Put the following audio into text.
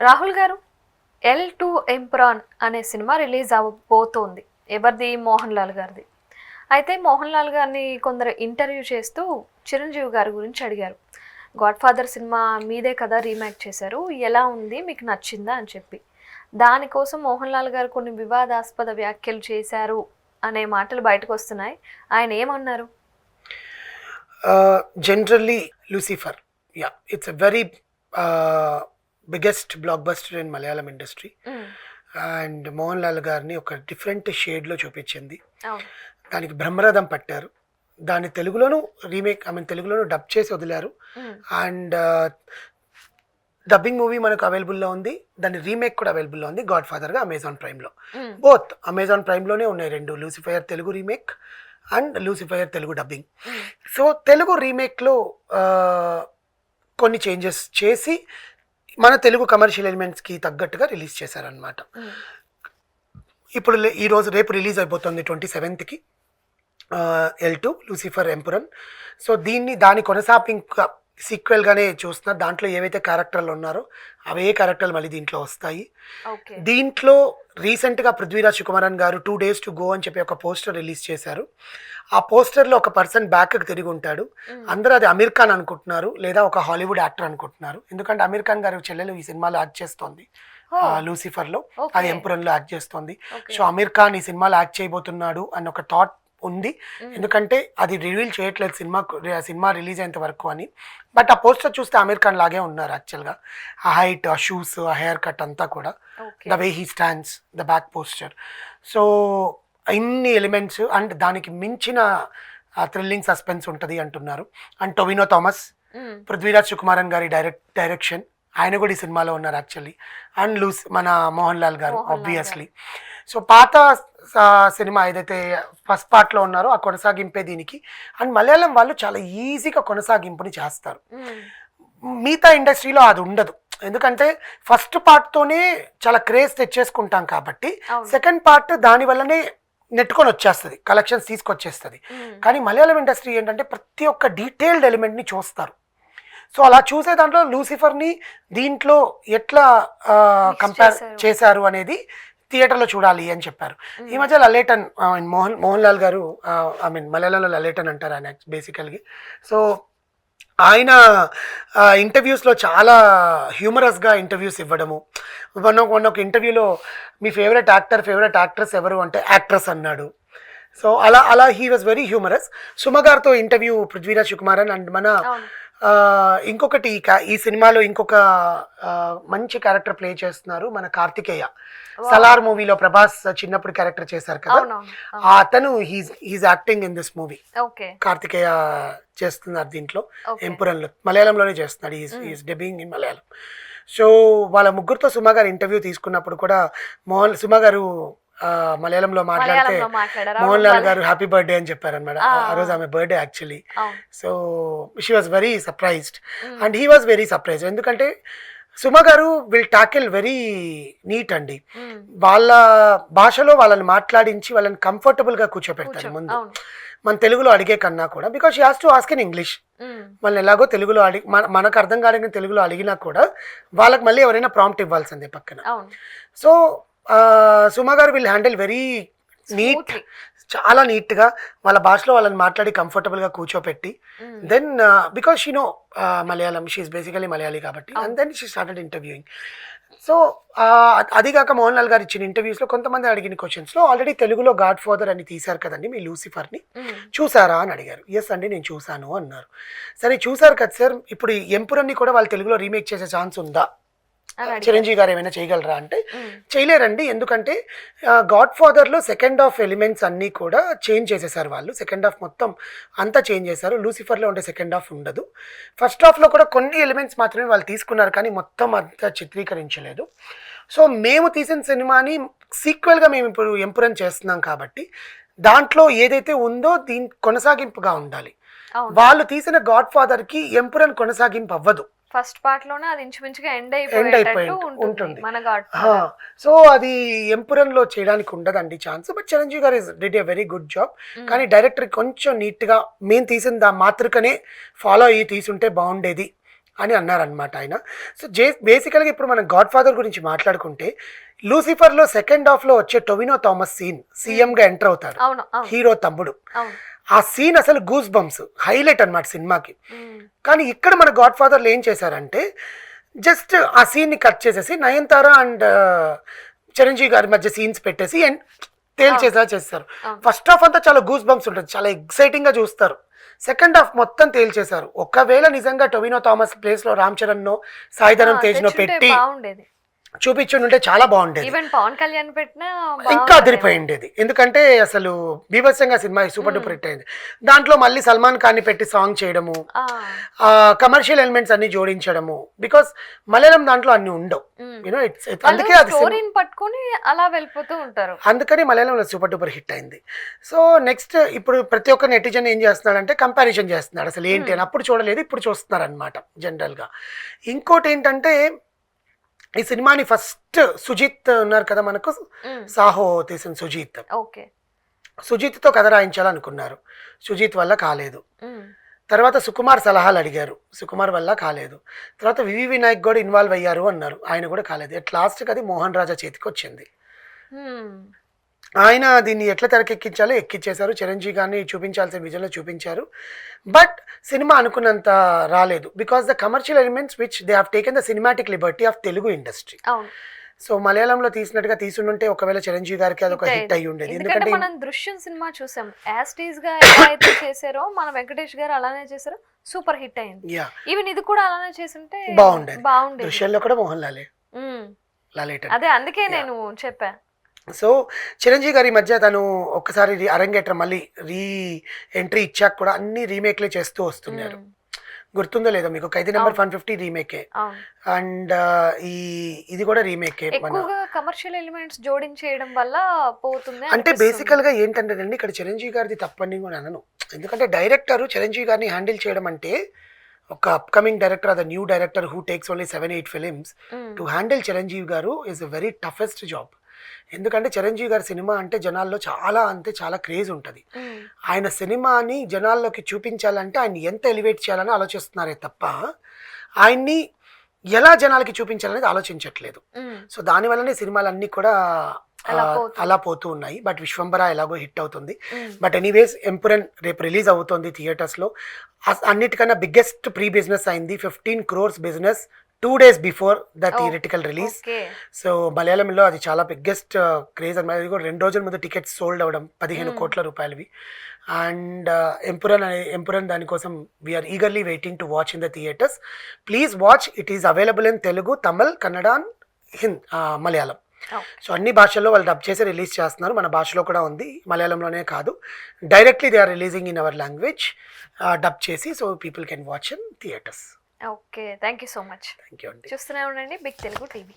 రాహుల్ గారు, L2 ఎంప్రాన్ అనే cinema release అవ్వబోతోంది. ఎవరిది? మోహన్ లాల్ గారిది. అయితే మోహన్ లాల్ గారిని కొందరు ఇంటర్వ్యూ చేస్తూ చిరంజీవి గారి గురించి అడిగారు. గాడ్ ఫాదర్ సినిమా మీదే కదా రీమేక్ చేశారు, ఎలా ఉంది, మీకు నచ్చిందా అని చెప్పి. దానికోసం మోహన్ లాల్ గారు కొన్ని వివాదాస్పద వ్యాఖ్యలు చేశారు అనే మాటలు బయటకు వస్తున్నాయి. ఆయన ఏమన్నారు? Generally, Lucifer, yeah, it's a very biggest blockbuster in Malayalam industry. And Mohan Lal గారిని ఒక డిఫరెంట్ షేడ్లో చూపించింది. దానికి బ్రహ్మరథం పట్టారు. దాన్ని తెలుగులోను రీమేక్ తెలుగులోను డబ్ చేసి వదిలారు. అండ్ డబ్బింగ్ మూవీ మనకు అవైలబుల్లో ఉంది, దాని రీమేక్ కూడా అవైలబుల్లో ఉంది గాడ్ ఫాదర్గా అమెజాన్ ప్రైమ్లో. బోత్ అమెజాన్ ప్రైమ్లోనే ఉన్నాయి రెండు, Lucifer Telugu remake and Lucifer Telugu dubbing. So Telugu రీమేక్లో కొన్ని చేంజెస్ చేసి మన తెలుగు కమర్షియల్ ఎలిమెంట్స్కి తగ్గట్టుగా రిలీజ్ చేశారనమాట. ఇప్పుడు రేపు రిలీజ్ అయిపోతుంది 27th L2 లూసిఫర్ ఎంపురన్. సో దాని కొనసాగింపుగా సీక్వెల్గానే చూస్తున్నారు. దాంట్లో ఏవైతే క్యారెక్టర్లు ఉన్నారో అవే క్యారెక్టర్లు మళ్ళీ దీంట్లో వస్తాయి. దీంట్లో రీసెంట్గా పృథ్వీరాజ్ సుకుమారన్ గారు 2 days to go అని చెప్పి ఒక పోస్టర్ రిలీజ్ చేశారు. ఆ పోస్టర్లో ఒక పర్సన్ బ్యాక్కి తిరిగి ఉంటాడు. అందరూ అది అమీర్ ఖాన్ అనుకుంటున్నారు, లేదా ఒక హాలీవుడ్ యాక్టర్ అనుకుంటున్నారు. ఎందుకంటే అమీర్ ఖాన్ గారి చెల్లెలు ఈ సినిమాలో యాక్ట్ చేస్తోంది, లూసిఫర్లో, అది ఎంపురన్లో యాక్ట్ చేస్తోంది. సో అమీర్ ఖాన్ ఈ సినిమాలో యాక్ట్ చేయబోతున్నాడు అన్న ఒక థాట్ ఉంది. ఎందుకంటే అది రివీల్ చేయట్లేదు సినిమా రిలీజ్ అయ్యేంత వరకు అని. బట్ ఆ పోస్టర్ చూస్తే అమీర్ ఖాన్ లాగే ఉన్నారు యాక్చువల్గా. ఆ హైట్, ఆ షూస్, ఆ హెయిర్ కట్ అంతా కూడా, the way he stands, the back poster. So ఇన్ని ఎలిమెంట్స్ అండ్ దానికి మించిన థ్రిల్లింగ్ సస్పెన్స్ ఉంటుంది అంటున్నారు. అండ్ టొవినో థామస్, పృథ్వీరాజ్ సుకుమారన్ గారి డైరెక్షన్, ఆయన కూడా ఈ సినిమాలో ఉన్నారు యాక్చువల్లీ. అండ్ మన మోహన్ లాల్ గారు ఆబ్వియస్లీ. సో పాత సినిమా ఏదైతే ఫస్ట్ పార్ట్లో ఉన్నారో ఆ కొనసాగింపే దీనికి. అండ్ మలయాళం వాళ్ళు చాలా ఈజీగా కొనసాగింపుని చేస్తారు. మిగతా ఇండస్ట్రీలో అది ఉండదు. ఎందుకంటే ఫస్ట్ పార్ట్తోనే చాలా క్రేజ్ తెచ్చేసుకుంటాం కాబట్టి సెకండ్ పార్ట్ దాని వల్లనే నెట్టుకొని వచ్చేస్తుంది, కలెక్షన్స్ తీసుకొచ్చేస్తుంది. కానీ మలయాళం ఇండస్ట్రీ ఏంటంటే ప్రతి ఒక్క డీటెయిల్డ్ ఎలిమెంట్ని చూస్తారు. సో అలా చూసే దాంట్లో లూసిఫర్ని దీంట్లో ఎట్లా కంపేర్ చేశారు అనేది థియేటర్లో చూడాలి అని చెప్పారు. ఈ మధ్య లలేటన్, మోహన్ లాల్ గారు, మలయాళంలో లలేటన్ అంటారు ఆయన బేసికల్గా. సో ఆయన ఇంటర్వ్యూస్లో చాలా హ్యూమరస్గా ఇంటర్వ్యూస్ ఇవ్వడము. మొన్న ఒక ఇంటర్వ్యూలో మీ ఫేవరెట్ యాక్ట్రెస్ ఎవరు అంటే యాక్ట్రెస్ అన్నాడు. సో అలా he was very humorous. Suma గారితో ఇంటర్వ్యూ పృథ్వీరాజ్ సుకుమారన్. అండ్ మన ఇంకొకటి ఈ సినిమాలో ఇంకొక మంచి క్యారెక్టర్ ప్లే చేస్తున్నారు మన కార్తికేయ. సలార్ మూవీలో ప్రభాస్ చిన్నప్పుడు క్యారెక్టర్ చేశారు కదా, అతను he's acting in this movie. Karthikeya చేస్తున్నారు దీంట్లో, ఎంపురన్లో, మలయాళంలోనే చేస్తున్నాడు. He's debuting in Malayalam. So వాళ్ళ ముగ్గురితో సుమ గారు ఇంటర్వ్యూ తీసుకున్నప్పుడు కూడా సుమ గారు మలయాళంలో మాట్లాడితే మోహన్ లాల్ గారు హ్యాపీ బర్త్డే అని చెప్పారనమాట. ఆ రోజు ఆమె birthday actually. So she was very surprised and he was very surprised. ఎందుకంటే సుమ గారు విల్ టాకిల్ వెరీ నీట్ అండి. వాళ్ళ భాషలో వాళ్ళని మాట్లాడించి వాళ్ళని కంఫర్టబుల్గా కూర్చోపెడతారు ముందు, మన తెలుగులో అడిగే కన్నా కూడా. Because she has to ask in English. వాళ్ళని ఎలాగో తెలుగులో మనకు అర్థం కాలేని తెలుగులో అడిగినా కూడా వాళ్ళకి మళ్ళీ ఎవరైనా ప్రాంప్ట్ ఇవ్వాల్సిందే పక్కన. సో సుమ గారు విల్ హ్యాండిల్ వెరీ నీట్, చాలా నీట్గా వాళ్ళ భాషలో వాళ్ళని మాట్లాడి కంఫర్టబుల్గా కూర్చోపెట్టి, then because she know Malayalam, she's basically Malayali కాబట్టి, and then she started interviewing. So అది కాక మోహన్ లాల్ గారు ఇచ్చిన ఇంటర్వ్యూస్లో కొంతమంది అడిగిన క్వశ్చన్స్లో ఆల్రెడీ తెలుగులో గాడ్ ఫాదర్ అని తీశారు కదండి మీ లూసిఫర్ని, చూసారా అని అడిగారు. ఎస్ అండి నేను చూశాను అన్నారు. సరే చూసారు కదా సార్, ఇప్పుడు ఎంపురన్ని కూడా వాళ్ళు తెలుగులో రీమేక్ చేసే ఛాన్స్ ఉందా, చిరంజీవి గారు ఏమైనా చేయగలరా అంటే చేయలేరండి. ఎందుకంటే గాడ్ ఫాదర్లో సెకండ్ హాఫ్ ఎలిమెంట్స్ అన్నీ కూడా చేంజ్ చేసేసారు వాళ్ళు. సెకండ్ హాఫ్ మొత్తం అంతా చేంజ్ చేశారు. లూసిఫర్లో ఉండే సెకండ్ హాఫ్ ఉండదు. ఫస్ట్ హాఫ్లో కూడా కొన్ని ఎలిమెంట్స్ మాత్రమే వాళ్ళు తీసుకున్నారు, కానీ మొత్తం అంతా చిత్రీకరించలేదు. సో మేము తీసిన సినిమాని సీక్వెల్గా మేము ఇప్పుడు ఎంపురన్ చేస్తున్నాం కాబట్టి దాంట్లో ఏదైతే ఉందో దీని కొనసాగింపుగా ఉండాలి. వాళ్ళు తీసిన గాడ్ ఫాదర్కి ఎంపురన్ కొనసాగింపు అవ్వదు. ఫస్ట్ పార్ట్ లోనే అది ఇంచుమించుగా ఎండ్ అయిపోయి ఉంటుంది మన గాడ్. సో అది ఎంపురన్లో చేయడానికి ఉండదండి ఛాన్స్. బట్ చిరంజీవి గారు did a very good job. కానీ డైరెక్టర్ కొంచెం నీట్గా మేము తీసిన మాతృకనే ఫాలో అయ్యి తీసుంటే బాగుండేది అని అన్నారనమాట ఆయన. సో బేసికల్గా ఇప్పుడు మనం గాడ్ ఫాదర్ గురించి మాట్లాడుకుంటే లూసిఫర్లో సెకండ్ హాఫ్లో వచ్చే టొవినో థామస్ సీన్ సీఎంగా ఎంటర్ అవుతాడు, అవును అవును హీరో తమ్ముడు. అవును. ఆ సీన్ అసలు గూస్ బంప్స్ హైలైట్ అనమాట సినిమాకి. ఉమ్, కానీ ఇక్కడ మన గాడ్ ఫాదర్లో ఏం చేశారంటే జస్ట్ ఆ సీన్ని కట్ చేసేసి నయనతార అండ్ చిరంజీవి గారి మధ్య సీన్స్ పెట్టేసి అండ్ తేల్చేసేలా చేస్తారు. అవును. ఫస్ట్ హాఫ్ అంతా చాలా గూస్ బంప్స్ ఉంటుంది, చాలా ఎక్సైటింగ్గా చూస్తారు. సెకండ్ హాఫ్ మొత్తం తేల్చేశారు. ఒకవేళ నిజంగా టొవినో థామస్ ప్లేస్లో రామ్ చరణ్నో సాయిధరం తేజ్నో తెచ్చుంటే పెట్టి బాగుండేది. చూపించుంటే చాలా బాగుండేది, ఈవెన్ పవన్ కళ్యాణ్ పెట్టినా ఇంకా బాగుండేది. అదిరిపోయిండేది. ఎందుకంటే అసలు బీభత్సంగా సినిమా సూపర్ డూపర్ హిట్ అయింది. దాంట్లో మళ్ళీ సల్మాన్ ఖాన్ని పెట్టి సాంగ్ చేయడము, ఆ, కమర్షియల్ ఎలిమెంట్స్ అన్ని జోడించడము, బికాస్ మలయాళం దాంట్లో అన్ని ఉండవు. ఉమ్. యూనో ఇట్స్ వాళ్ళు అందుకే అది స్టోరీని పట్టుకొని అలా వెళ్ళిపోతూ ఉంటారు. అందుకని మలయాళంలో సూపర్ డూపర్ హిట్ అయింది. సో నెక్స్ట్ ఇప్పుడు ప్రతి ఒక్క నెటిజన్ ఏం చేస్తున్నాడంటే కంపారిజన్ చేస్తున్నాడు అసలు ఏంటి అని. అప్పుడు చూడలేదు, ఇప్పుడు చూస్తున్నారు అనమాట జనరల్గా. ఇంకోటి ఏంటంటే ఈ సినిమాని ఫస్ట్ సుజిత్ ఉన్నారు కదా మనకు, ఉమ్, సాహో తీసిన సుజిత్, ఓకే. సుజిత్తో కథ రాయించాలనుకున్నారు, సుజిత్ వల్ల కాలేదు. ఉమ్, తర్వాత సుకుమార్ సలహాలు అడిగారు, సుకుమార్ వల్ల కాలేదు. తర్వాత వివి వినాయక్ కూడా ఇన్వాల్వ్ అయ్యారు అన్నారు, ఆయన కూడా కాలేదు. ఎట్ లాస్ట్కి అది మోహన్ రాజా చేతికి వచ్చింది. ఉమ్, ఆయన దీన్ని ఎట్లా తెరకెక్కించాలో ఎక్కించేశారు, చిరంజీవి గారిని చూపించాల్సిన విజన్లో చూపించారు. బట్ సినిమా అనుకున్నంత రాలేదు, because the commercial elements which they have taken the cinematic Liberty of Telugu industry. అవును. సో మలయాళంలో తీసినట్టుగా తీసుంటే ఒకవేళ చిరంజీవి గారికి అదొక హిట్ అయ్యి ఉండేది. ఎందుకంటే ఎందుకంటే మనం దృశ్యం సినిమా చూసాం, యాస్టీస్ గా ఎలా అయితే చేశారో మన వెంకటేష్ గారు అలానే చేశారు, సూపర్ హిట్ అయింది. యా ఈవెన్ ఇది కూడా అలానే చేస్తుంటే బాగుండేది. బాగుండేది. దృశ్యంలో కూడా మోహన్ లాలే, ఉమ్, లాలేట. అదే అందుకే నేను చెప్పా. సో చిరంజీవి గారి మధ్య తను ఒక్కసారి అరంగేట్రం మళ్ళీ ఎంట్రీ ఇచ్చాక కూడా అన్ని రీమేక్లే చేస్తూ వస్తున్నారు. ఉమ్, గుర్తుందో లేదో మీకు, ఖైదీ నెంబర్ 150 రీమేకే, అవును. అండ్ ఇది కూడా రీమేకే. మన ఎక్కువగా కమర్షియల్ ఎలిమెంట్స్ జోడించేయడం వల్ల పోతుంది అంటే అనిపిస్తుంది. బేసికల్గా ఏంటంటేనండి ఇక్కడ చిరంజీవి గారిది తప్పని కూడా అనను. ఎందుకంటే డైరెక్టర్ చిరంజీవి గారిని హ్యాండిల్ చేయడం అంటే ఒక upcoming director, the new director who takes only 7-8 films um, to handle Chiranjeevi గారు is a very toughest job. ఎందుకంటే చిరంజీవి గారి సినిమా అంటే జనాల్లో చాలా క్రేజ్ ఉంటుంది. ఉమ్, ఆయన సినిమాని జనాల్లోకి చూపించాలంటే ఆయన ఎంత ఎలివేట్ చేయాలని ఆలోచిస్తున్నారే తప్ప ఆయన్ని ఎలా జనాలకి చూపించాలనేది ఆలోచించట్లేదు. ఉమ్, సో దానివల్లనే సినిమాలన్నీ కూడా అలా అలా పోతూ ఉన్నాయి. బట్ విశ్వంబర ఎలాగో హిట్ అవుతుంది. ఉమ్, బట్ ఎనీవేస్ ఎంపురన్ రేపు రిలీజ్ అవుతుంది థియేటర్స్లో. అన్నిటికన్నా బిగ్గెస్ట్ ప్రీ బిజినెస్ అయింది, 15 crores business 2 days before the theatrical release. Okay. So మలయాళంలో అది చాలా బిగ్గెస్ట్ క్రేజ్ అనమాట. అది కూడా 2 రోజుల ముందు టికెట్స్ సోల్డ్ అవ్వడం 15 కోట్ల రూపాయలవి. అండ్ ఎంపురన్ దానికోసం we are eagerly waiting to watch in the theatres. Please watch, it is available in Telugu, Tamil, Kannada, Malayalam. So అన్ని భాషల్లో వాళ్ళు డబ్ చేసి రిలీజ్ చేస్తున్నారు. మన భాషలో కూడా ఉంది, మలయాళంలోనే కాదు, directly they are releasing in our language dub చేసి. So people can watch in theatres. Okay, thank you so much. Thank you అండి. చూస్తూనే ఉండండి బిగ్ తెలుగు టీవీ.